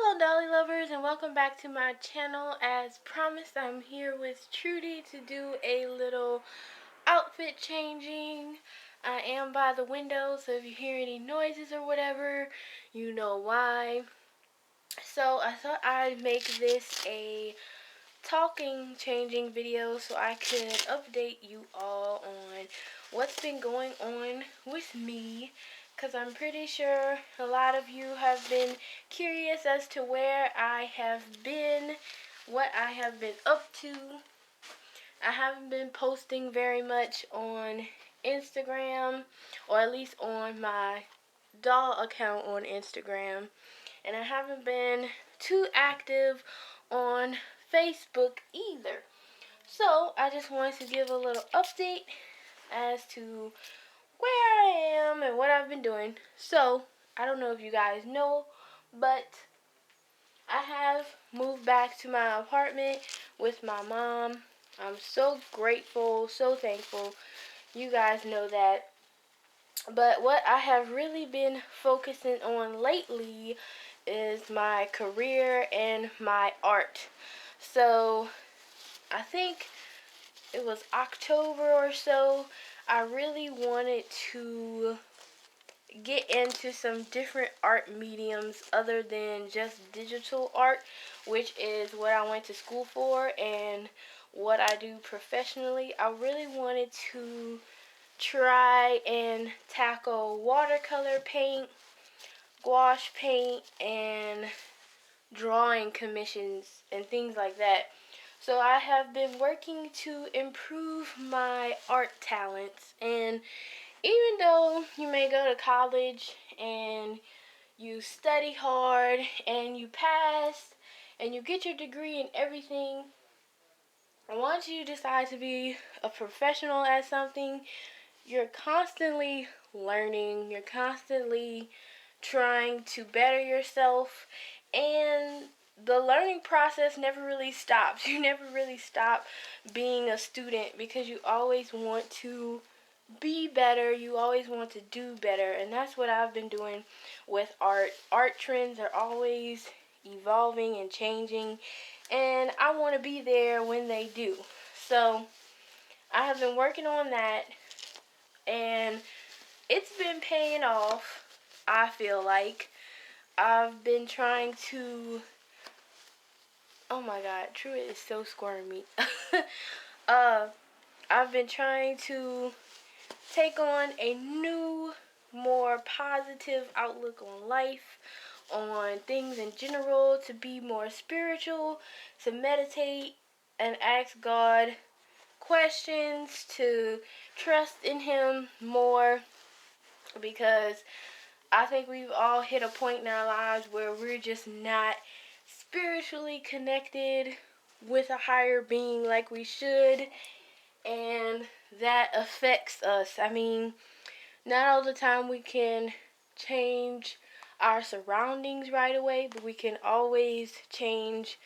Hello Dolly lovers and welcome back to my channel. As promised, I'm here with Trudy to do a little outfit changing. I am by the window, so if you hear any noises or whatever, you know why. So I thought I'd make this a talking changing video so I could update you all on what's been going on with me, because I'm pretty sure a lot of you have been curious as to where I have been, what I have been up to. I haven't been posting very much on Instagram, or at least on my doll account on Instagram, and I haven't been too active on Facebook either. So I just wanted to give a little update as to where I am and what I've been doing. So I don't know if you guys know, but I have moved back to my apartment with my mom. I'm so grateful, so thankful. You guys know that. But what I have really been focusing on lately is my career and my art. So I think it was October or so, I really wanted to get into some different art mediums other than just digital art, which is what I went to school for and what I do professionally. I really wanted to try and tackle watercolor paint, gouache paint, and drawing commissions and things like that. So I have been working to improve my art talents, and even though you may go to college and you study hard and you pass and you get your degree and everything, once you decide to be a professional at something, you're constantly learning, you're constantly trying to better yourself, and the learning process never really stops. You never really stop being a student because you always want to be better, you always want to do better, and that's what I've been doing with art. Art trends are always evolving and changing, and I want to be there when they do. So I have been working on that, and it's been paying off. I feel like I've been trying to, oh my god, Truett is so squirmy. I've been trying to take on a new, more positive outlook on life, on things in general, to be more spiritual, to meditate and ask God questions, to trust in Him more, because I think we've all hit a point in our lives where we're just not spiritually connected with a higher being like we should, and that affects us. I mean, not all the time we can change our surroundings right away, but we can always change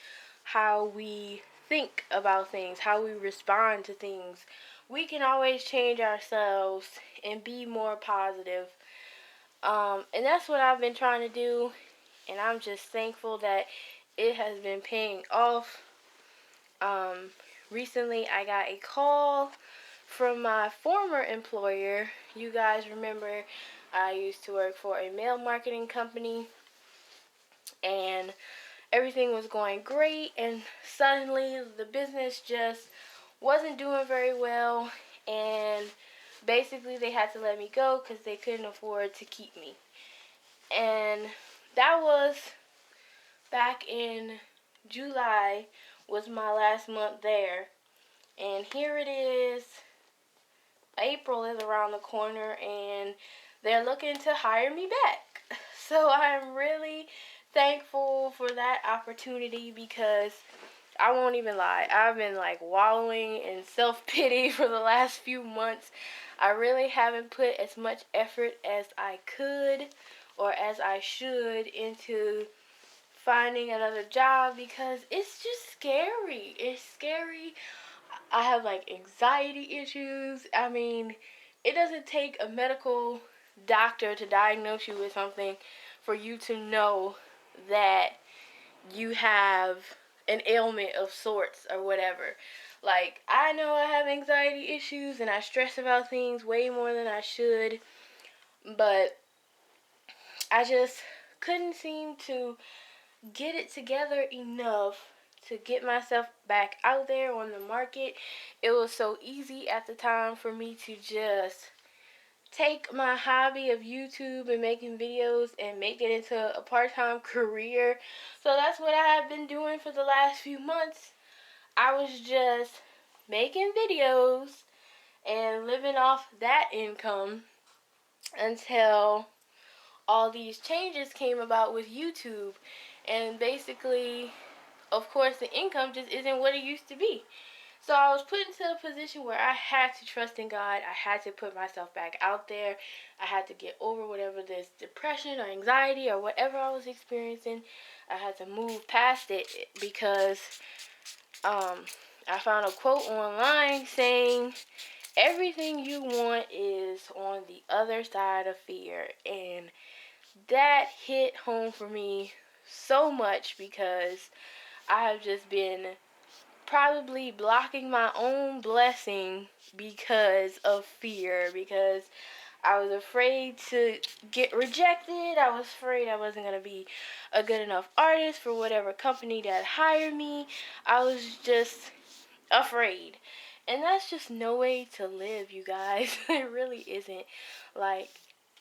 how we think about things, how we respond to things. We can always change ourselves and be more positive. And that's what I've been trying to do, and I'm just thankful that it has been paying off. Recently I got a call from my former employer. You guys remember I used to work for a mail marketing company, and everything was going great, and suddenly the business just wasn't doing very well, and basically they had to let me go because they couldn't afford to keep me. And that was back in July, was my last month there, and here it is. April is around the corner, and they're looking to hire me back. So I'm really thankful for that opportunity, because I won't even lie, I've been like wallowing in self-pity for the last few months. I really haven't put as much effort as I could or as I should into finding another job, because it's just scary. It's scary. I have like anxiety issues. I mean, it doesn't take a medical doctor to diagnose you with something for you to know that you have an ailment of sorts or whatever. Like, I know I have anxiety issues and I stress about things way more than I should, but I just couldn't seem to get it together enough to get myself back out there on the market. It was so easy at the time for me to just take my hobby of YouTube and making videos and make it into a part-time career. So that's what I have been doing for the last few months. I was just making videos and living off that income until all these changes came about with YouTube. And basically, of course, the income just isn't what it used to be. So I was put into a position where I had to trust in God. I had to put myself back out there. I had to get over whatever this depression or anxiety or whatever I was experiencing. I had to move past it because I found a quote online saying, everything you want is on the other side of fear. And that hit home for me so much because I have just been probably blocking my own blessing because of fear, because I was afraid to get rejected. I was afraid I wasn't going to be a good enough artist for whatever company that hired me. I was just afraid. And that's just no way to live, you guys. It really isn't. Like,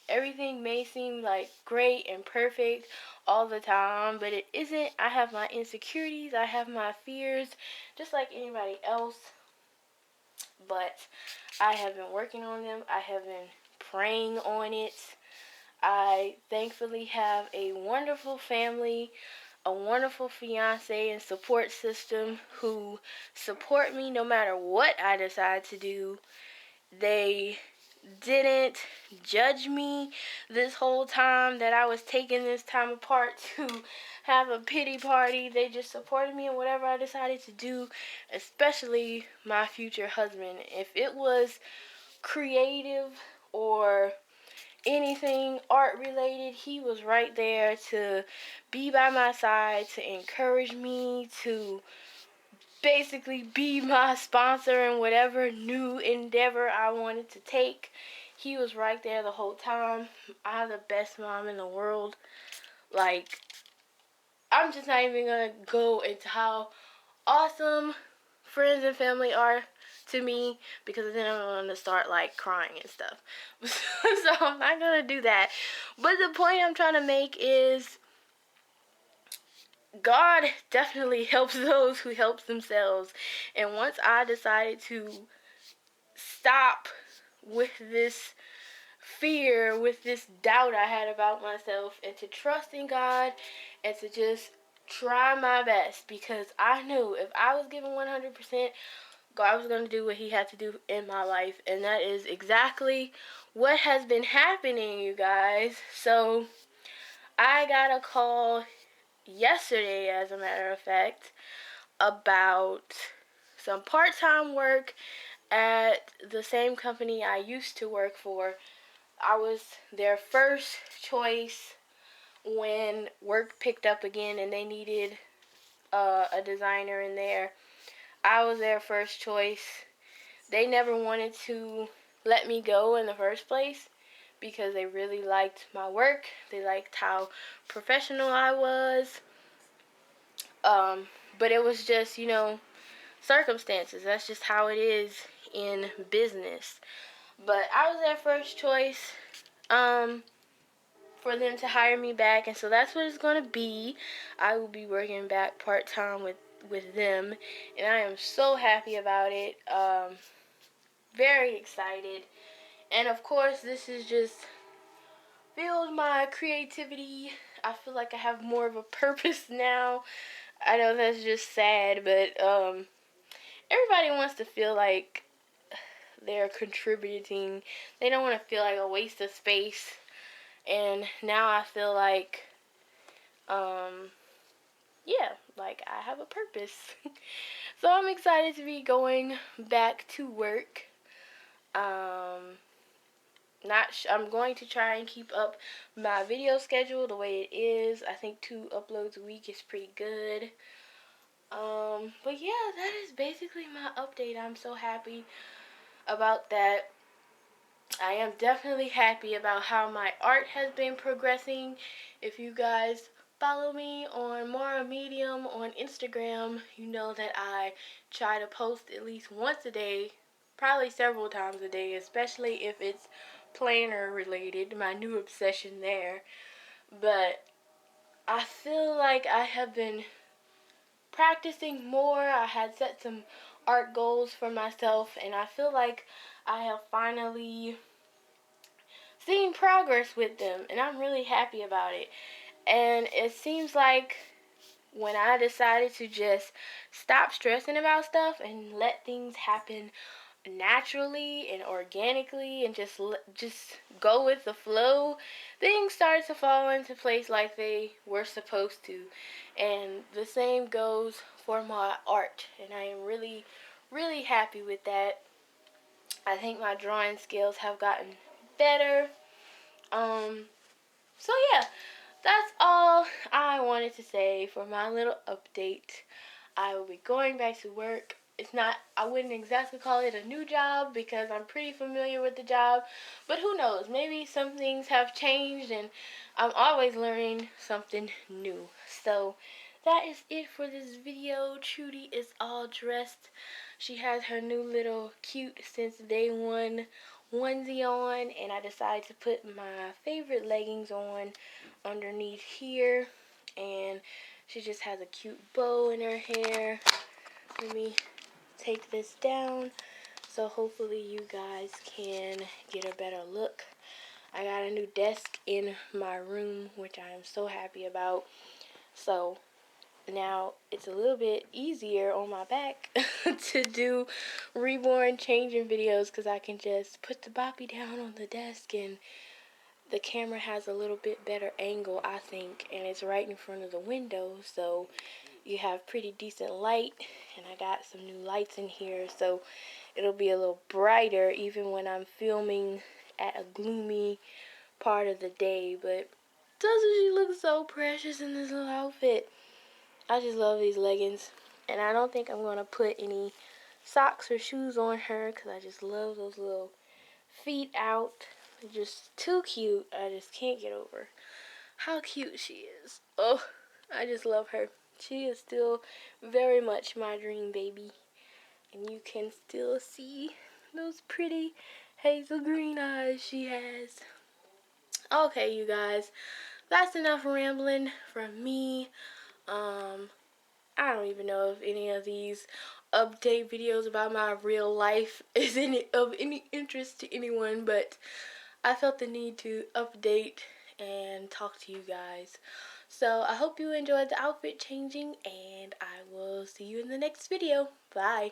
everything may seem like great and perfect all the time, but it isn't. I have my insecurities, I have my fears, just like anybody else. But I have been working on them. I have been praying on it. I thankfully have a wonderful family, a wonderful fiance and support system who support me no matter what I decide to do. They didn't judge me this whole time that I was taking this time apart to have a pity party. They just supported me in whatever I decided to do, especially my future husband. If it was creative or anything art related, he was right there to be by my side, to encourage me, to basically be my sponsor in whatever new endeavor I wanted to take. He was right there the whole time. I have the best mom in the world. Like, I'm just not even gonna go into how awesome friends and family are to me, because then I'm gonna start like crying and stuff. So I'm not gonna do that. But the point I'm trying to make is, God definitely helps those who help themselves. And once I decided to stop with this fear, with this doubt I had about myself, and to trust in God and to just try my best, because I knew if I was given 100%, God was going to do what he had to do in my life. And that is exactly what has been happening, you guys. So I got a call yesterday, as a matter of fact, about some part-time work at the same company I used to work for. I was their first choice when work picked up again and they needed a designer in there. I was their first choice. They never wanted to let me go in the first place because they really liked my work. They liked how professional I was. But it was just, circumstances. That's just how it is in business. But I was their first choice for them to hire me back, and so that's what it's going to be. I will be working back part-time with them, and I am so happy about it. Very excited. And of course, this is just fueled my creativity. I feel like I have more of a purpose now. I know that's just sad, but everybody wants to feel like they're contributing. They don't want to feel like a waste of space. And now I feel like, yeah, like I have a purpose. So I'm excited to be going back to work. I'm going to try and keep up my video schedule the way it is. I think 2 uploads a week is pretty good. But yeah, that is basically my update. I'm so happy about that. I am definitely happy about how my art has been progressing. If you guys follow me on Mara Medium on Instagram, you know that I try to post at least once a day, probably several times a day, especially if it's planner related, my new obsession there. But I feel like I have been practicing more. I had set some art goals for myself, and I feel like I have finally seen progress with them, and I'm really happy about it. And it seems like when I decided to just stop stressing about stuff and let things happen naturally and organically and just go with the flow, things started to fall into place like they were supposed to. And the same goes for my art, and I am really happy with that. I think my drawing skills have gotten better. So yeah, that's all I wanted to say for my little update. I will be going back to work. It's not, I wouldn't exactly call it a new job because I'm pretty familiar with the job, but who knows, maybe some things have changed and I'm always learning something new. So that is it for this video. Trudy is all dressed. She has her new little cute since day one onesie on, and I decided to put my favorite leggings on underneath here, and she just has a cute bow in her hair. Let me take this down so hopefully you guys can get a better look. I got a new desk in my room, which I am so happy about. So now it's a little bit easier on my back to do Reborn changing videos because I can just put the boppy down on the desk, and the camera has a little bit better angle, I think, and it's right in front of the window, so you have pretty decent light. And I got some new lights in here, so it'll be a little brighter even when I'm filming at a gloomy part of the day. But doesn't she look so precious in this little outfit? I just love these leggings, and I don't think I'm going to put any socks or shoes on her because I just love those little feet out. They're just too cute. I just can't get over how cute she is. Oh, I just love her. She is still very much my dream baby, and you can still see those pretty hazel green eyes she has. Okay, you guys, that's enough rambling from me. I don't even know if any of these update videos about my real life is of any interest to anyone, but I felt the need to update and talk to you guys. So I hope you enjoyed the outfit changing, and I will see you in the next video. Bye.